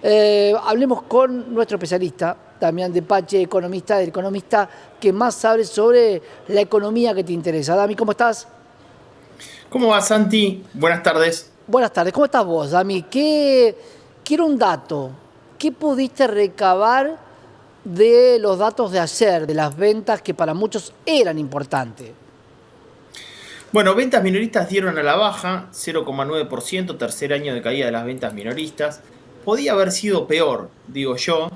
Hablemos con nuestro especialista, Damián Depache, economista, el economista que más sabe sobre la economía que te interesa. Dami, ¿cómo estás? ¿Cómo va, Santi? Buenas tardes. Buenas tardes, ¿cómo estás vos, Dami? Quiero un dato. ¿Qué pudiste recabar de los datos de ayer, de las ventas que para muchos eran importantes? Bueno, ventas minoristas dieron a la baja, 0,9%, tercer año de caída de las ventas minoristas. Podía haber sido peor, digo yo,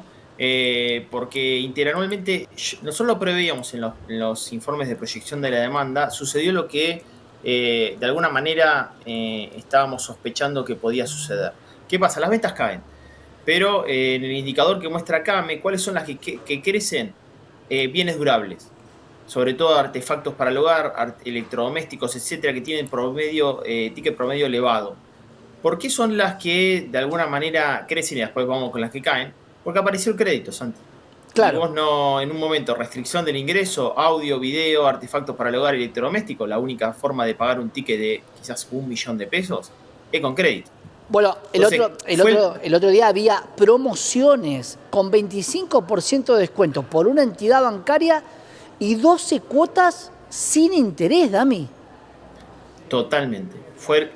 porque interanualmente nosotros lo preveíamos en los informes de proyección de la demanda, sucedió lo que de alguna manera estábamos sospechando que podía suceder. ¿Qué pasa? Las ventas caen, pero en el indicador que muestra CAME, ¿cuáles son las que crecen? Bienes durables, sobre todo artefactos para el hogar, electrodomésticos, etcétera, que tienen ticket promedio elevado. ¿Por qué son las que de alguna manera crecen y después vamos con las que caen? Porque apareció el crédito, Santi. Y Claro. vos no, en un momento, restricción del ingreso, audio, video, artefactos para el hogar, electrodoméstico, la única forma de pagar un ticket de quizás 1 millón de pesos es con crédito. Bueno, Entonces, el otro día había promociones con 25% de descuento por una entidad bancaria y 12 cuotas sin interés, Dami. totalmente.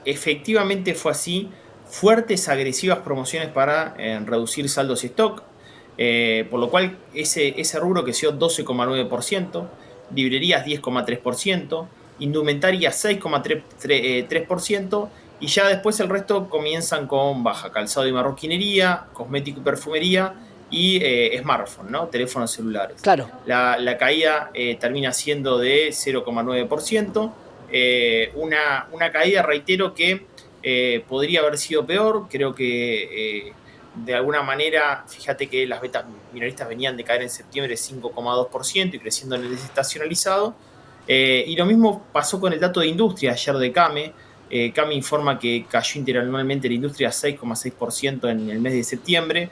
Efectivamente fue así. Fuertes, agresivas promociones para reducir saldos y stock. Por lo cual ese rubro creció 12,9%, librerías 10,3%, indumentaria 6,3%, y ya después el resto comienzan con baja: calzado y marroquinería, cosmético y perfumería, y smartphone, ¿no? Teléfonos celulares. Claro. La caída termina siendo de 0,9%, una caída, reitero, que podría haber sido peor. Creo que de alguna manera, fíjate que las ventas minoristas venían de caer en septiembre 5,2% y creciendo en el desestacionalizado. Y lo mismo pasó con el dato de industria ayer de CAME. CAME informa que cayó interanualmente la industria 6,6% en el mes de septiembre,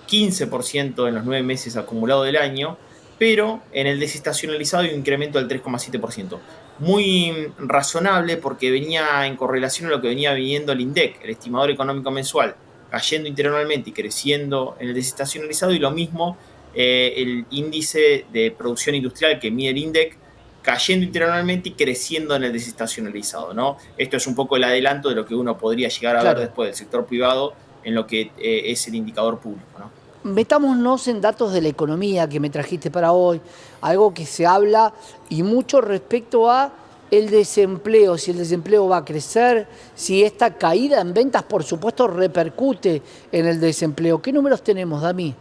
15% en los 9 meses acumulados del año, pero en el desestacionalizado hay un incremento del 3,7%. Muy razonable, porque venía en correlación a lo que venía viviendo el INDEC, el estimador económico mensual, cayendo interanualmente y creciendo en el desestacionalizado, y lo mismo el índice de producción industrial que mide el INDEC, cayendo interanualmente y creciendo en el desestacionalizado, ¿no? Esto es un poco el adelanto de lo que uno podría llegar a ver Claro. después del sector privado en lo que es el indicador público, ¿no? Metámonos en datos de la economía que me trajiste para hoy, algo que se habla y mucho respecto a el desempleo, si el desempleo va a crecer, si esta caída en ventas, por supuesto, repercute en el desempleo. ¿Qué números tenemos, Dami?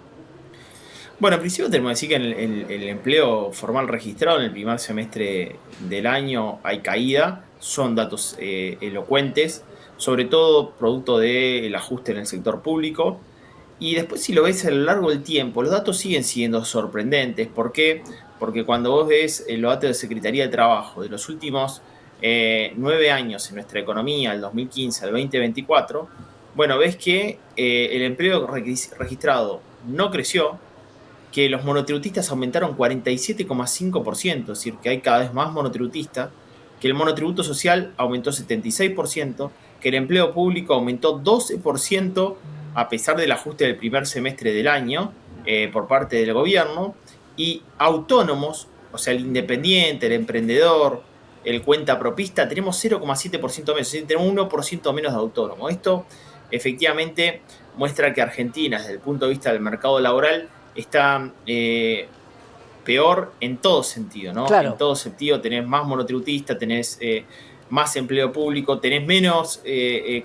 Bueno, en principio tenemos que decir que en el empleo formal registrado en el primer semestre del año hay caída. Son datos elocuentes, sobre todo producto del ajuste en el sector público. Y después, si lo ves a lo largo del tiempo, los datos siguen siendo sorprendentes. ¿Por qué? Porque cuando vos ves los datos de Secretaría de Trabajo de los últimos 9 años en nuestra economía, del 2015 al 2024, bueno, ves que el empleo registrado no creció, que los monotributistas aumentaron 47,5%, es decir, que hay cada vez más monotributistas, que el monotributo social aumentó 76%, que el empleo público aumentó 12% a pesar del ajuste del primer semestre del año por parte del gobierno, y autónomos, o sea, el independiente, el emprendedor, el cuenta propista, tenemos 0,7% menos, es decir, tenemos 1% menos de autónomos. Esto efectivamente muestra que Argentina, desde el punto de vista del mercado laboral, está peor en todo sentido, ¿no? En Claro. todo sentido tenés más monotributista, tenés más empleo público, tenés menos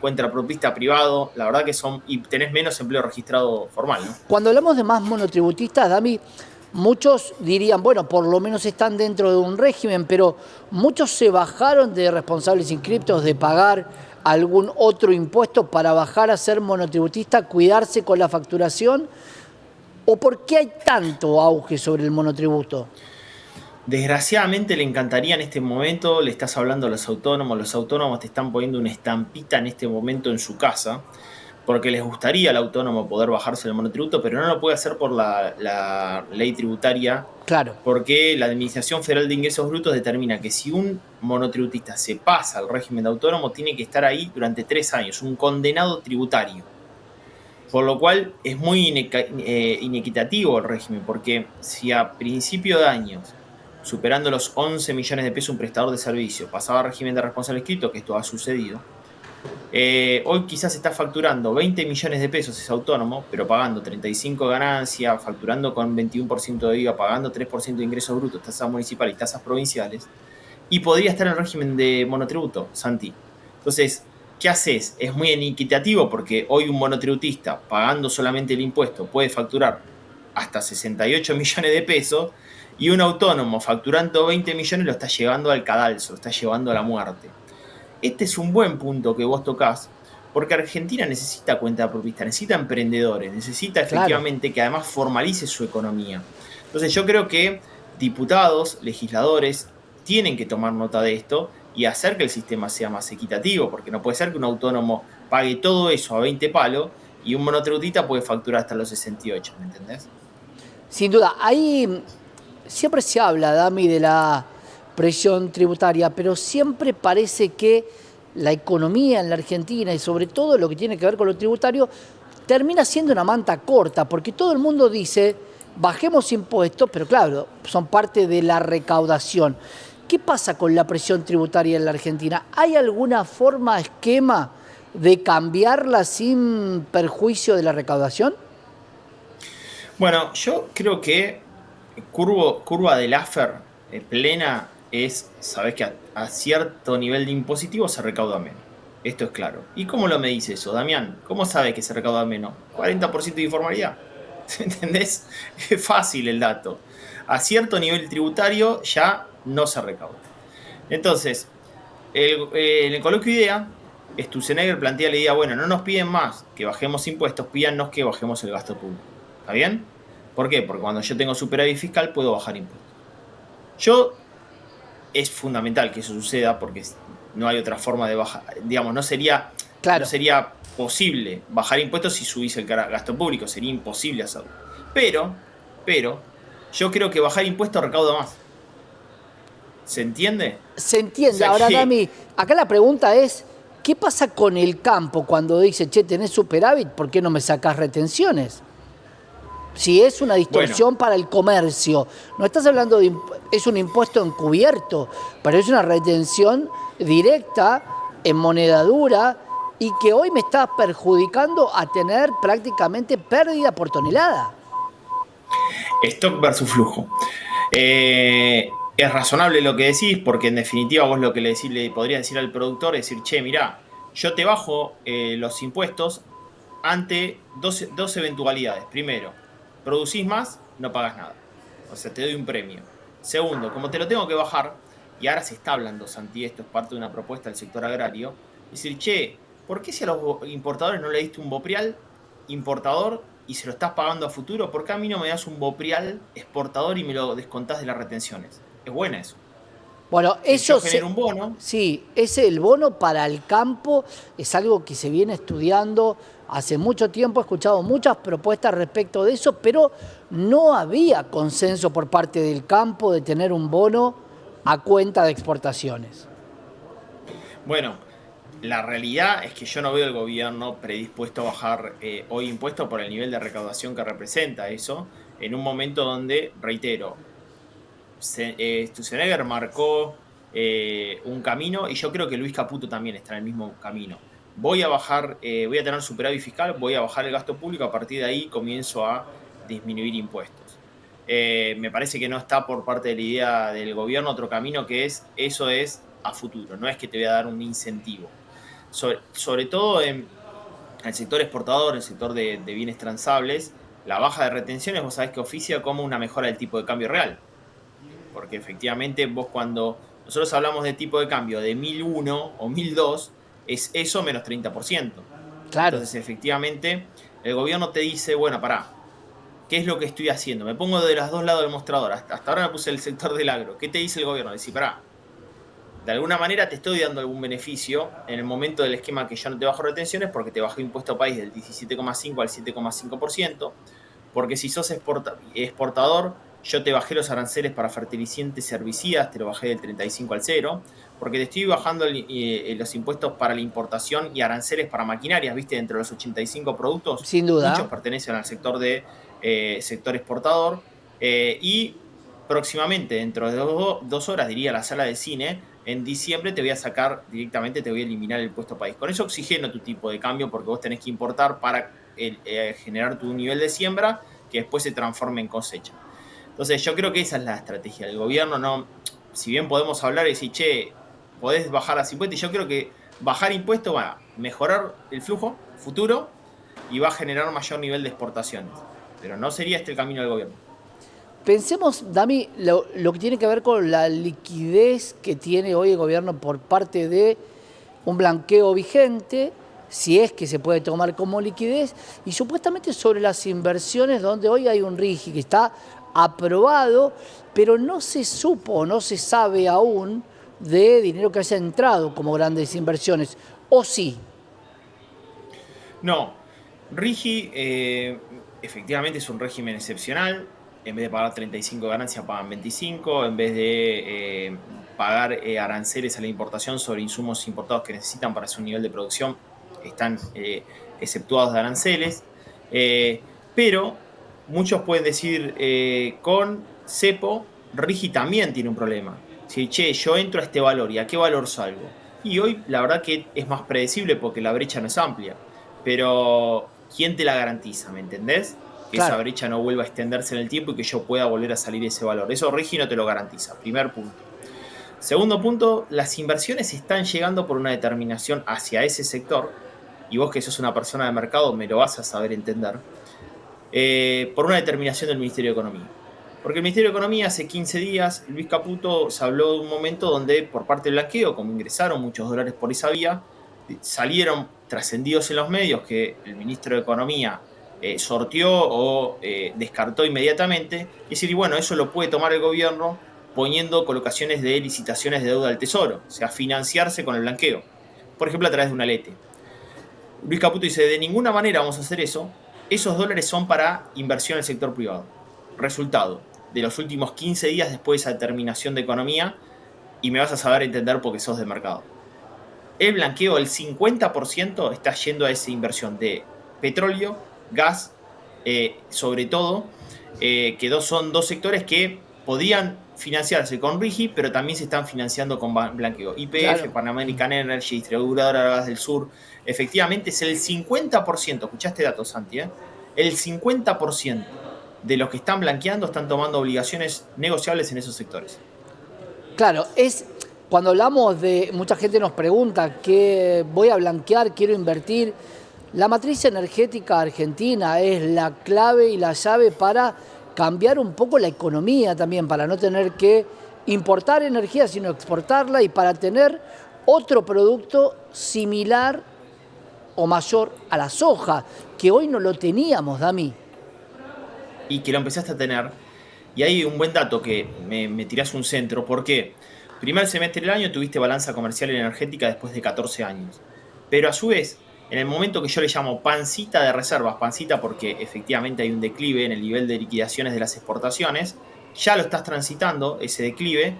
cuentapropista privado, la verdad que y tenés menos empleo registrado formal, ¿no? Cuando hablamos de más monotributistas, Dami, muchos dirían, bueno, por lo menos están dentro de un régimen, pero muchos se bajaron de responsables inscriptos de pagar algún otro impuesto para bajar a ser monotributista, cuidarse con la facturación. ¿O por qué hay tanto auge sobre el monotributo? Desgraciadamente le encantaría en este momento, le estás hablando a los autónomos te están poniendo una estampita en este momento en su casa, porque les gustaría al autónomo poder bajarse el monotributo, pero no lo puede hacer por la ley tributaria, Claro. porque la Administración Federal de Ingresos Brutos determina que si un monotributista se pasa al régimen de autónomo, tiene que estar ahí durante 3 años, un condenado tributario. Por lo cual es muy inequitativo el régimen, porque si a principio de años, superando los 11 millones de pesos un prestador de servicio, pasaba a régimen de responsable inscrito, que esto ha sucedido, hoy quizás está facturando 20 millones de pesos, es autónomo, pero pagando 35 de ganancia, facturando con 21% de IVA, pagando 3% de ingresos brutos, tasas municipales y tasas provinciales, y podría estar en el régimen de monotributo, Santi. Entonces, ¿qué haces? Es muy inequitativo porque hoy un monotributista, pagando solamente el impuesto, puede facturar hasta 68 millones de pesos, y un autónomo facturando 20 millones lo está llevando al cadalso, lo está llevando a la muerte. Este es un buen punto que vos tocás, porque Argentina necesita cuenta propista, necesita emprendedores, necesita Claro. efectivamente que además formalice su economía. Entonces yo creo que diputados, legisladores, tienen que tomar nota de esto y hacer que el sistema sea más equitativo, porque no puede ser que un autónomo pague todo eso a 20 palos y un monotributista puede facturar hasta los 68, ¿me entendés? Sin duda, ahí siempre se habla, Dami, de la presión tributaria, pero siempre parece que la economía en la Argentina y sobre todo lo que tiene que ver con lo tributario termina siendo una manta corta, porque todo el mundo dice, bajemos impuestos, pero claro, son parte de la recaudación. ¿Qué pasa con la presión tributaria en la Argentina? ¿Hay alguna forma, esquema de cambiarla sin perjuicio de la recaudación? Bueno, yo creo que curva de Laffer plena es, sabes que a cierto nivel de impositivo se recauda menos. Esto es claro. ¿Y cómo lo me dice eso, Damián? ¿Cómo sabe que se recauda menos? 40% de informalidad. ¿Entendés? Es fácil el dato. A cierto nivel tributario ya no se recauda. Entonces, en el coloquio IDEA, Sturzenegger plantea la idea, bueno, no nos piden más que bajemos impuestos, pídanos que bajemos el gasto público. ¿Está bien? ¿Por qué? Porque cuando yo tengo superávit fiscal puedo bajar impuestos. Es fundamental que eso suceda porque no hay otra forma de bajar, digamos, no Claro. sería posible bajar impuestos si subís el gasto público, sería imposible hacerlo. Pero, pero, yo creo que bajar impuestos recauda más. ¿Se entiende? Se O entiende. sea Ahora, que, Dami, acá la pregunta es, ¿qué pasa con el campo cuando dice, che, tenés superávit, ¿por qué no me sacás retenciones? Si es una bueno, distorsión para el comercio, no estás hablando de, es un impuesto encubierto, pero es una retención directa en moneda dura y que hoy me está perjudicando a tener prácticamente pérdida por tonelada. stock versus flujo. Es razonable lo que decís, porque en definitiva vos lo que le podrías decir al productor es decir, che, mirá, yo te bajo los impuestos ante dos eventualidades. Primero, producís más, no pagas nada. O sea, te doy un premio. Segundo, como te lo tengo que bajar, y ahora se está hablando, Santi, esto es parte de una propuesta del sector agrario, decir, che, ¿por qué si a los importadores no le diste un boprial importador y se lo estás pagando a futuro? ¿Por qué a mí no me das un boprial exportador y me lo descontás de las retenciones? Es buena eso. Bueno, Yo genero un bono. sí, ese el bono para el campo es algo que se viene estudiando hace mucho tiempo, he escuchado muchas propuestas respecto de eso, pero no había consenso por parte del campo de tener un bono a cuenta de exportaciones. Bueno, la realidad es que yo no veo el gobierno predispuesto a bajar hoy impuestos por el nivel de recaudación que representa eso, en un momento donde, reitero, Sturzenegger marcó un camino y yo creo que Luis Caputo también está en el mismo camino. Voy a bajar, voy a tener superávit fiscal, voy a bajar el gasto público, a partir de ahí comienzo a disminuir impuestos. Me parece que no está por parte de la idea del gobierno otro camino que eso es a futuro, no es que te voy a dar un incentivo. Sobre todo en el sector exportador, en el sector de bienes transables, la baja de retenciones vos sabés que oficia como una mejora del tipo de cambio real. Porque efectivamente vos cuando nosotros hablamos de tipo de cambio de 1001 o 1002, es eso menos 30%. Claro. Entonces efectivamente el gobierno te dice, bueno, pará, ¿qué es lo que estoy haciendo? Me pongo de los dos lados del mostrador. Hasta ahora me puse el sector del agro. ¿Qué te dice el gobierno? Decir, pará, de alguna manera te estoy dando algún beneficio en el momento del esquema que yo no te bajo retenciones porque te bajo impuesto a país del 17,5 al 7,5%, porque si sos exportador, yo te bajé los aranceles para fertilizantes y herbicidas, te lo bajé del 35 al 0, porque te estoy bajando los impuestos para la importación y aranceles para maquinarias, ¿viste? Entre los 85 productos, Sin muchos duda. pertenecen al sector sector exportador, y próximamente, dentro de 2 horas, diría la sala de cine, en diciembre te voy a sacar directamente, te voy a eliminar el impuesto país. Con eso oxigeno tu tipo de cambio, porque vos tenés que importar para generar tu nivel de siembra que después se transforme en cosecha. Entonces yo creo que esa es la estrategia del gobierno. No, si bien podemos hablar y decir, che, podés bajar las impuestos, yo creo que bajar impuestos va a mejorar el flujo futuro y va a generar mayor nivel de exportaciones. Pero no sería este el camino del gobierno. Pensemos, Dami, lo que tiene que ver con la liquidez que tiene hoy el gobierno por parte de un blanqueo vigente, si es que se puede tomar como liquidez, y supuestamente sobre las inversiones donde hoy hay un RIGI que está aprobado, pero no se supo, no se sabe aún de dinero que haya entrado como grandes inversiones, o sí. No, RIGI efectivamente es un régimen excepcional. En vez de pagar 35 de ganancia, pagan 25. En vez de pagar aranceles a la importación sobre insumos importados que necesitan para su nivel de producción, están exceptuados de aranceles. Pero muchos pueden decir, con cepo, RIGI también tiene un problema. Si, che, yo entro a este valor, ¿y a qué valor salgo? Y hoy la verdad que es más predecible porque la brecha no es amplia. Pero ¿quién te la garantiza? ¿Me entendés? Que esa Claro, brecha no vuelva a extenderse en el tiempo y que yo pueda volver a salir ese valor. Eso RIGI no te lo garantiza. Primer punto. Segundo punto, las inversiones están llegando por una determinación hacia ese sector, y vos que sos una persona de mercado me lo vas a saber entender, por una determinación del Ministerio de Economía. Porque el Ministerio de Economía hace 15 días, Luis Caputo se habló de un momento donde por parte del blanqueo, como ingresaron muchos dólares por esa vía, salieron trascendidos en los medios que el ministro de Economía sorteó o descartó inmediatamente. Y decir, y bueno, eso lo puede tomar el gobierno poniendo colocaciones de licitaciones de deuda al Tesoro, o sea, financiarse con el blanqueo. Por ejemplo, a través de una lete. Luis Caputo dice, de ninguna manera vamos a hacer eso. Esos dólares son para inversión en el sector privado. Resultado, de los últimos 15 días después de esa determinación de economía, y me vas a saber entender porque sos de mercado. El blanqueo, el 50% está yendo a esa inversión de petróleo, gas, sobre todo, que son dos sectores que podían financiarse con RIGI, pero también se están financiando con blanqueo. YPF, claro. Pan American Energy, Distribuidora de Gas del Sur, efectivamente es el 50%, escuchaste datos, Santi, el 50% de los que están blanqueando están tomando obligaciones negociables en esos sectores. Claro, es cuando hablamos de, mucha gente nos pregunta qué voy a blanquear, quiero invertir. La matriz energética argentina es la clave y la llave para cambiar un poco la economía también, para no tener que importar energía, sino exportarla y para tener otro producto similar o mayor a la soja, que hoy no lo teníamos, Dami. Y que lo empezaste a tener. Y hay un buen dato que me tirás un centro. ¿Por qué? Primer semestre del año tuviste balanza comercial y energética después de 14 años. Pero a su vez, en el momento que yo le llamo pancita de reservas, pancita porque efectivamente hay un declive en el nivel de liquidaciones de las exportaciones, ya lo estás transitando, ese declive,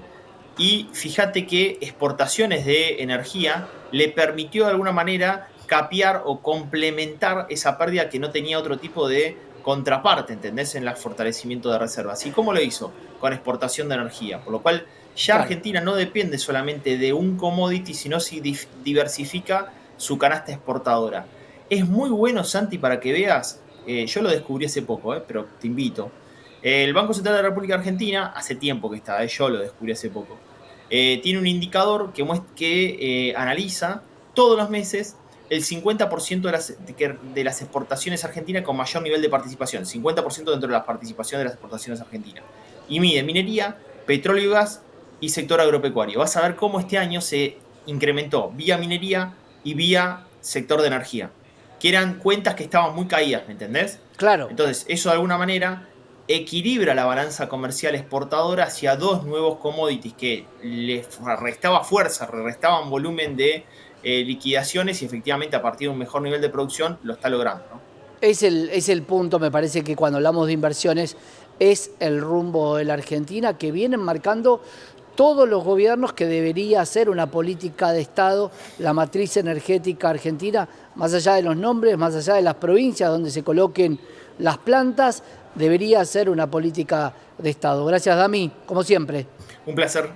y fíjate que exportaciones de energía le permitió de alguna manera capear o complementar esa pérdida que no tenía otro tipo de contraparte, ¿entendés? En el fortalecimiento de reservas. ¿Y cómo lo hizo? Con exportación de energía. Por lo cual ya Claro. Argentina no depende solamente de un commodity, sino si diversifica su canasta exportadora. Es muy bueno, Santi, para que veas, yo lo descubrí hace poco, pero te invito. El Banco Central de la República Argentina, hace tiempo que está, yo lo descubrí hace poco, tiene un indicador que analiza todos los meses el 50% de las exportaciones argentinas con mayor nivel de participación, 50% dentro de la participación de las exportaciones argentinas. Y mide minería, petróleo y gas y sector agropecuario. Vas a ver cómo este año se incrementó vía minería y vía sector de energía, que eran cuentas que estaban muy caídas, ¿me entendés? Claro. Entonces, eso de alguna manera equilibra la balanza comercial exportadora hacia dos nuevos commodities que le restaba fuerza, restaban volumen de liquidaciones, y efectivamente a partir de un mejor nivel de producción lo está logrando, ¿no? Es el punto, me parece que cuando hablamos de inversiones es el rumbo de la Argentina, que vienen marcando todos los gobiernos, que debería ser una política de Estado, la matriz energética argentina, más allá de los nombres, más allá de las provincias donde se coloquen las plantas, debería ser una política de Estado. Gracias, Dami, como siempre. Un placer.